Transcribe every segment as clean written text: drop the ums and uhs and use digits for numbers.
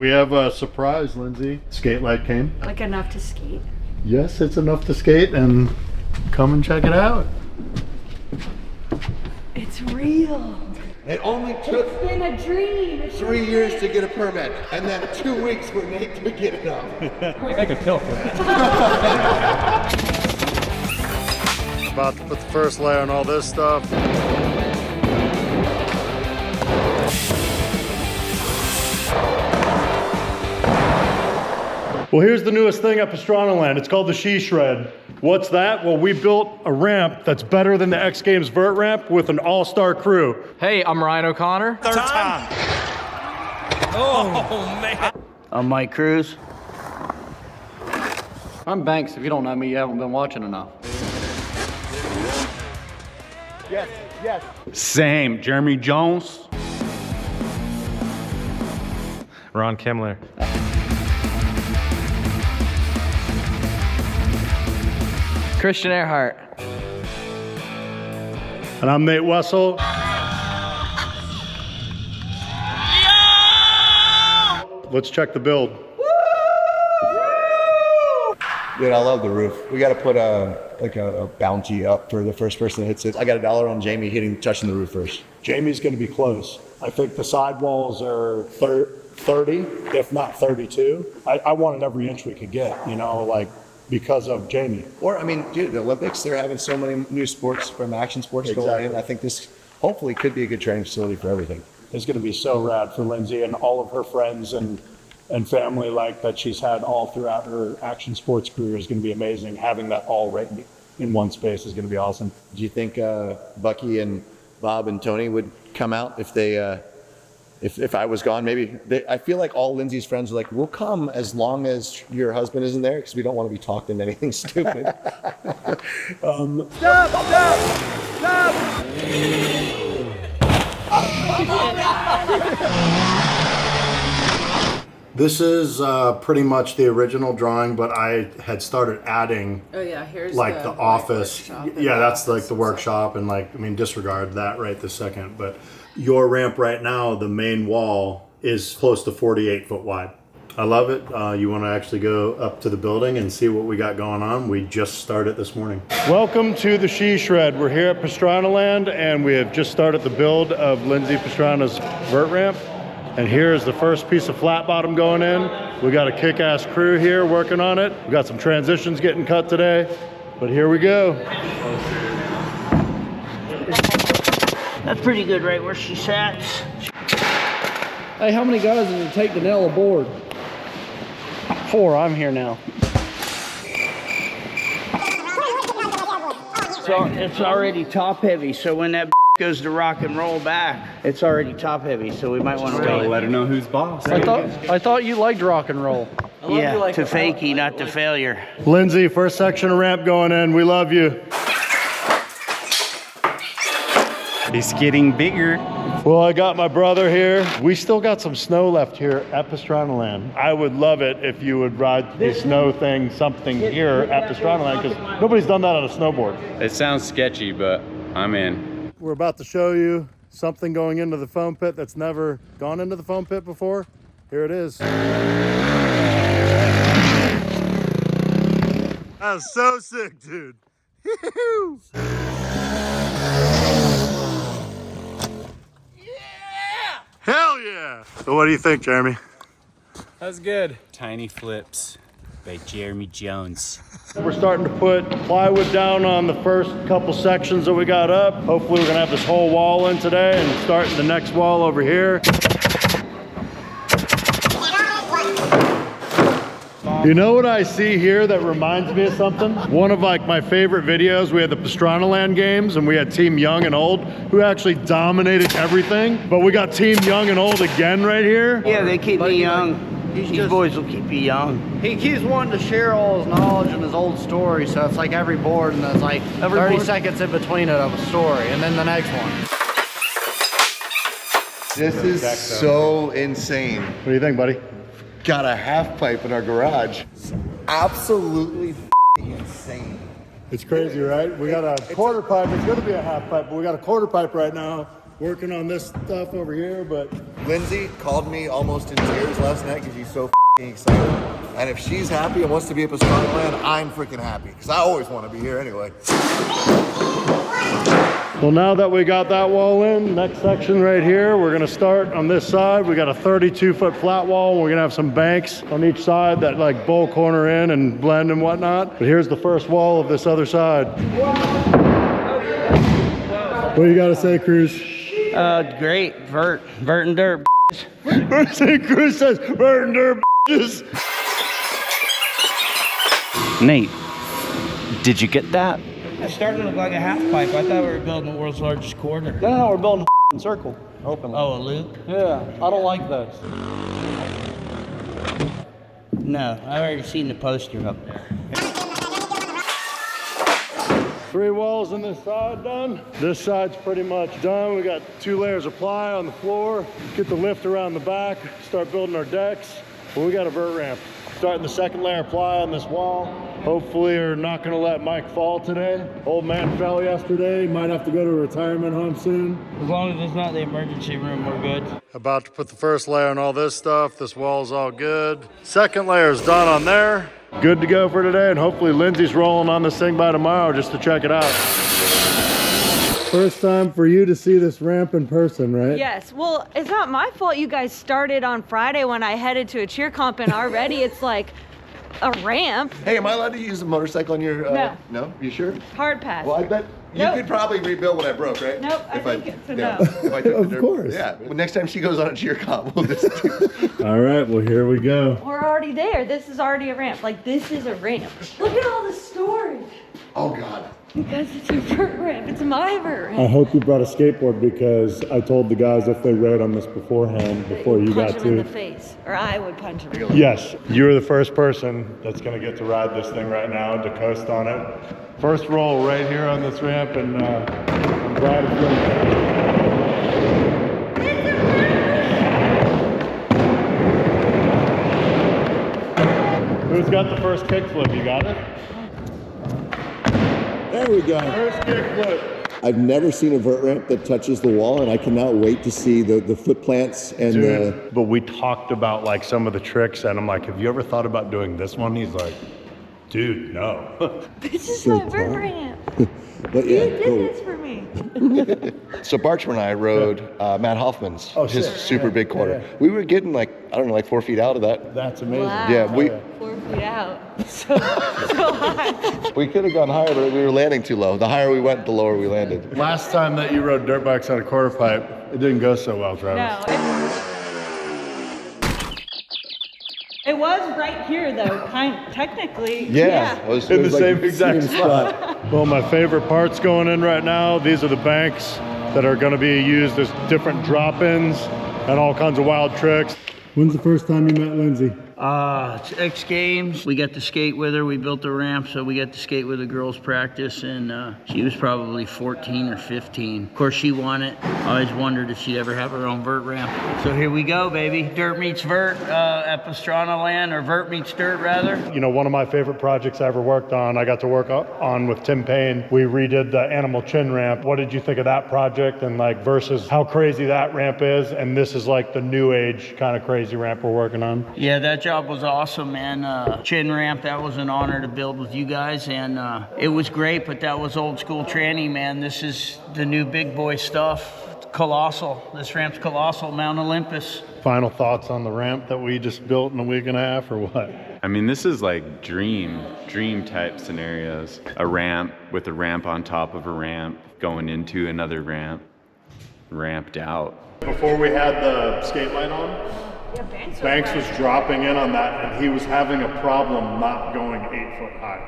We have a surprise, Lindsay. Skate light came. Like enough to skate? Yes, it's enough to skate, and come and check it out. It's real. It only took It's been a dream. 3 years to get a permit, and then 2 weeks for Nate to get it up. I could kill for that. About to put the first layer on all this stuff. Well, here's the newest thing at Pastranaland. It's called the She Shred. What's that? Well, we built a ramp that's better than the X Games vert ramp with an all-star crew. Hey, I'm Ryan O'Connor. Third time. Oh, man. I'm Mike Cruz. I'm Banks. If you don't know me, you haven't been watching enough. Yes, yes. Same. Jeremy Jones. Ron Kimler. Christian Earhart. And I'm Nate Wessel. Let's check the build. Dude, I love the roof. We got to put a bounty up for the first person that hits it. I got $1 on Jamie touching the roof first. Jamie's going to be close. I think the sidewalls are 30, if not 32. I wanted every inch we could get, you know, like because of Jamie. Or, I mean, dude, the Olympics, they're having so many new sports from action sports going in. I think this hopefully could be a good training facility for everything. It's going to be so rad for Lindsay and all of her friends and family like that she's had all throughout her action sports career is going to be amazing. Having that all right in one space is going to be awesome. Do you think Bucky and Bob and Tony would come out if they, if I was gone? Maybe I feel like all Lindsay's friends are like, we'll come as long as your husband isn't there because we don't want to be talked into anything stupid. This is pretty much the original drawing, but I had started adding Here's like the office. Yeah, that's like the workshop, and like, I mean, disregard that right this second. But your ramp right now, the main wall is close to 48 foot wide. I love it. You want to actually go up to the building and see what we got going on? We just started this morning. Welcome to the She Shred. We're here at Pastranaland, and we have just started the build of Lindsay Pastrana's vert ramp. And here's the first piece of flat bottom going in. We got a kick-ass crew here working on it. We got some transitions getting cut today, but here we go. That's pretty good right where she sat. Hey, how many guys does it take to nail a board? 4, I'm here now. So it's already top heavy, so when that goes to rock and roll back, it's already top heavy, so we might want to wait. Let her know who's boss. I thought you liked rock and roll. Yeah, to fakie, not to failure. Lindsay, first section of ramp going in. We love you. It's getting bigger. Well, I got my brother here. We still got some snow left here at Pastranaland. I would love it if you would ride the snow thing, something here at Pastranaland, because nobody's done that on a snowboard. It sounds sketchy, but I'm in. We're about to show you something going into the foam pit that's never gone into the foam pit before. Here it is. That was so sick, dude. Hell yeah! So what do you think, Jeremy? That's good. Tiny Flips by Jeremy Jones. We're starting to put plywood down on the first couple sections that we got up. Hopefully we're gonna have this whole wall in today and starting the next wall over here. You know what I see here that reminds me of something? One of like my favorite videos, we had the Pastranaland games and we had Team Young and Old who actually dominated everything. But we got Team Young and Old again right here. Yeah, they keep me young. These boys will keep you young. He keeps wanting to share all his knowledge and his old story, so it's like every board and there's like 30 seconds in between it of a story, and then the next one. This is so insane. What do you think, buddy? Got a half pipe in our garage. Absolutely insane. It's crazy, right? We got a quarter pipe. It's gonna be a half pipe, but we got a quarter pipe right now. working on this stuff over here, but Lindsay called me almost in tears last night because she's so f***ing excited. And if she's happy and wants to be at Pastranaland, I'm freaking happy because I always want to be here anyway. well, now that we got that wall in, next section right here, we're gonna start on this side. We got a 32-foot flat wall. We're gonna have some banks on each side that like bowl corner in and blend and whatnot. But here's the first wall of this other side. What do you gotta say, Cruz? Great. Vert and dirt. Cruz says, vert and dirt, bitches. Nate, did you get that? It's starting to look like a half pipe. I thought we were building the world's largest quarter. No, we're building a circle. Openly. Oh, a loop? Yeah, I don't like those. No, I've already seen the poster up there. 3 walls on this side done. This side's pretty much done. We got 2 layers of ply on the floor. Get the lift around the back, start building our decks. Well, we got a vert ramp. Starting the 2nd layer of ply on this wall. Hopefully we're not gonna let Mike fall today. Old man fell yesterday, might have to go to a retirement home soon. As long as it's not the emergency room, we're good. About to put the 1st layer on all this stuff. This wall's all good. 2nd layer's done on there. Good to go for today, and hopefully Lindsay's rolling on this thing by tomorrow just to check it out. First time for you to see this ramp in person, right? Yes, well, it's not my fault you guys started on Friday when I headed to a cheer comp, and already it's like a ramp. Hey, am I allowed to use a motorcycle on your... No. No? You sure? Hard pass. Well, I bet you Nope. could probably rebuild what I broke, right? Nope, I think it's a no. If I took the Of dirt- course. Yeah. Well, next time she goes on a cheer comp, we'll just... All right, well, here we go. We're already there. This is already a ramp. Like, this is a ramp. Look at all the storage. Oh, God. Because it's a vert ramp. It's my vert I ramp. hope you brought a skateboard because I told the guys if they rode on this beforehand, before you Punch got him in to. the face. Or I would punch him. Yes, you're the first person that's gonna get to ride this thing right now and to coast on it. First roll right here on this ramp, and I'm glad it's going. Who's got the first kickflip? You got it? There we go. First kickflip. I've never seen a vert ramp that touches the wall, and I cannot wait to see the foot plants and the... Dude, but we talked about like some of the tricks, and I'm like, have you ever thought about doing this one? He's like, dude, no. This is So my vert fun. ramp. But You yeah, did cool. this for me. So Bartram and I rode Matt Hoffman's, his sick. super Yeah, big quarter. yeah. We were getting like, I don't know, like 4 feet out of that. That's amazing. Wow. Yeah, we 4 feet out. So high. we could have gone higher, but we were landing too low. The higher we went, the lower we landed. Last time that you rode dirt bikes on a quarter pipe, it didn't go so well, Travis. No. It was right here, though. Technically. Yeah, it was In the like same exact same spot. Well, my favorite parts going in right now, these are the banks that are going to be used as different drop-ins and all kinds of wild tricks. When's the first time you met Lindsay? It's X Games. We got to skate with her. We built a ramp, so we got to skate with the girls' practice, and she was probably 14 or 15. Of course, she won it. I always wondered if she'd ever have her own vert ramp. So here we go, baby. Dirt meets vert at Pastranaland, or vert meets dirt, rather. You know, one of my favorite projects I ever worked on, I got to work on with Tim Payne. We redid the animal chin ramp. What did you think of that project, and like versus how crazy that ramp is? And this is like the new age kind of crazy ramp we're working on. Yeah, that job was awesome, man. Chin ramp, that was an honor to build with you guys, and it was great, but that was old school tranny, man. This is the new big boy stuff. Colossal. This ramp's colossal. Mount Olympus. Final thoughts on the ramp that we just built in a week and a half, or what? I mean, this is like dream type scenarios. A ramp with a ramp on top of a ramp, going into another ramp, ramped out. Before we had the skate line on, Yeah, Banks was dropping in on that, and he was having a problem not going 8 foot high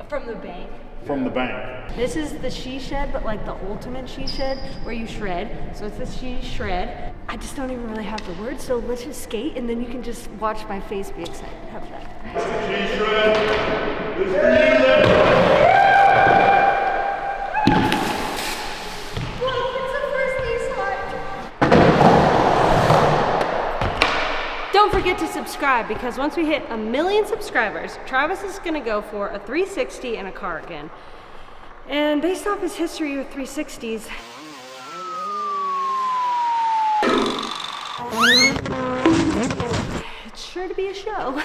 From the bank. from the bank. This is the she shed, but like the ultimate she shed where you shred. So it's the she shred. I just don't even really have the words, so let's just skate and then you can just watch my face be excited. How about that? She shred. This for you, then. Don't forget to subscribe, because once we hit 1 million subscribers, Travis is gonna go for a 360 and a car again. And based off his history with 360s, It's sure to be a show.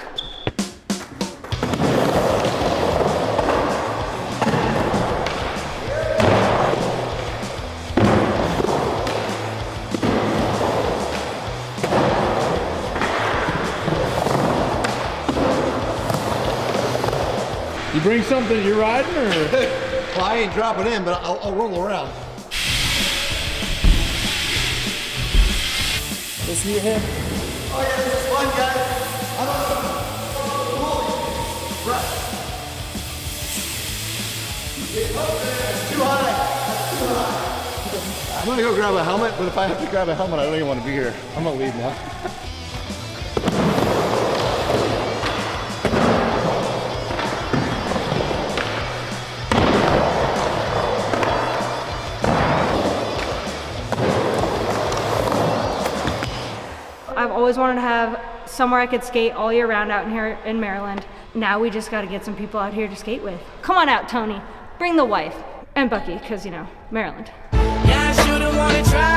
You bring something you're riding, or? Well, I ain't dropping in, but I'll roll around. Let's see your hip. Oh yeah, this is fun, guys. I don't know. Right. It's too high. That's too high. I'm gonna go grab a helmet, but if I have to grab a helmet, I don't even want to be here. I'm gonna leave now. I've always wanted to have somewhere I could skate all year round out in here in Maryland. Now we just got to get some people out here to skate with. Come on out, Tony. Bring the wife. And Bucky, because, you know, Maryland. Yeah, I shouldn't want to try.